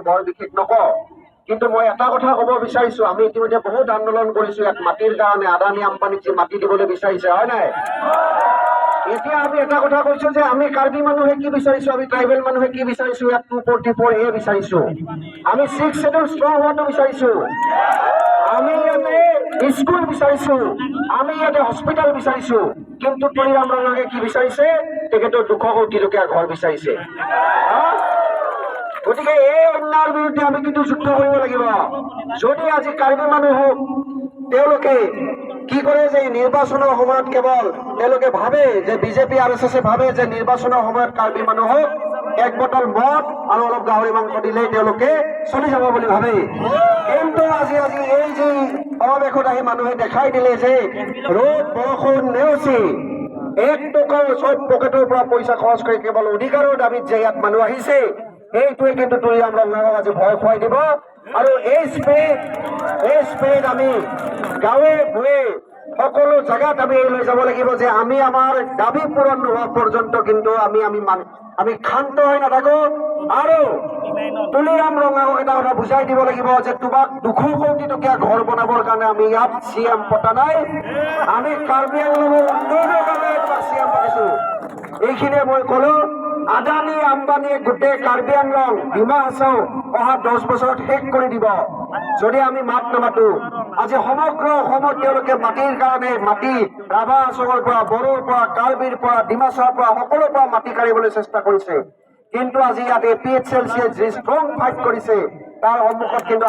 বৰ বিশেষ নকওঁ, কিন্তু মই এটা কথা ক'ব বিচাৰিছো, আমি ইতিমধ্যে বহুত আন্দোলন কৰিছো ইয়াত মাটিৰ কাৰণে। আদানী আম্বানীক যে মাটি দিবলৈ বিচাৰিছে, হয় নাই? এতিয়া আমি এটা কথা কৈছো যে আমি কাৰ্বি মানুহে কি বিচাৰিছো, আমি ট্ৰাইবেল মানুহে কি বিচাৰিছো, ইয়াত 244A বিচাৰিছো, আমি 6 শিডিউল ষ্ট্ৰং হোৱাটো বিচাৰিছো, আমি ইয়াতে স্কুল বিচাৰিছো, আমি ইয়াতে হস্পিটেল বিচাৰিছো। কিন্তু তুলিৰাম ৰঙাকে কি বিচাৰিছে? তেখেতৰ 200 কোটি টকীয়া ঘৰ বিচাৰিছে। গতিকে এই অন্যায়ৰ বিৰুদ্ধে আমি কিন্তু যুদ্ধ কৰিব লাগিব। যদি আজি কাৰ্বি মানুহ হওক, তেওঁলোকে কি কৰে যে নিৰ্বাচনৰ সময়ত কেৱল তেওঁলোকে ভাবে যে বিজেপি RSS ভাবে যে নিৰ্বাচনৰ সময়ত কাৰ্বি মানুহক 1 বটল মদ আৰু অলপ গাহৰি মাংস দিলেই তেওঁলোকে চলি যাব বুলি ভাবে। কিন্তু আজি এই যে সমাৱেশত আহি মানুহে দেখাই দিলে যে ৰ'দ বৰষুণ নেওচি 1 টকাও চব পকেটৰ পৰা পইচা খৰচ কৰি কেৱল অধিকাৰৰ দাবীত যে ইয়াত মানুহ আহিছে, এইটোৱে কিন্তু তুলিৰাম ৰঙাক আজি ভয় খুৱাই দিব। আৰু এই স্পীড আমি গাঁৱে ভূঞে সকলো জায়গাত আমি লৈ যাব লাগিব যে আমি আমাৰ দাবী পূৰণ নোহোৱা পৰ্যন্ত কিন্তু আমি ক্ষান্ত হৈ নাথাকো। আৰু তুলিৰাম ৰঙাক এটা কথা বুজাই দিব লাগিব যে তোমাক 200 কোটি টকীয়া ঘৰ বনাবৰ কাৰণে আমি ইয়াত CM পতা নাই, আমি কাৰ্বি আংলঙৰ উন্নয়নৰ কাৰণে CM পাতিছো। এইখিনিয়ে মই কলো। আদানী আম্বানীয়ে গোটেই কাৰ্বি আংলং ডিমা হাছাও অহা 10 বছৰত শেষ কৰি দিব যদি আমি মাত নামাতো। আজি সমগ্ৰ অসমত তেওঁলোকে মাটিৰ কাৰণে মাটি ৰাভা অঞ্চলৰ পৰা, বড়োৰ পৰা, কাৰ্বিৰ পৰা, ডিমাছাৰ পৰা, সকলোৰ পৰা মাটি কাঢ়িবলৈ চেষ্টা কৰিছে। কিন্তু আজি ইয়াত APHLC যি ষ্ট্ৰং ফাইট কৰিছে, তাৰ সন্মুখত কিন্তু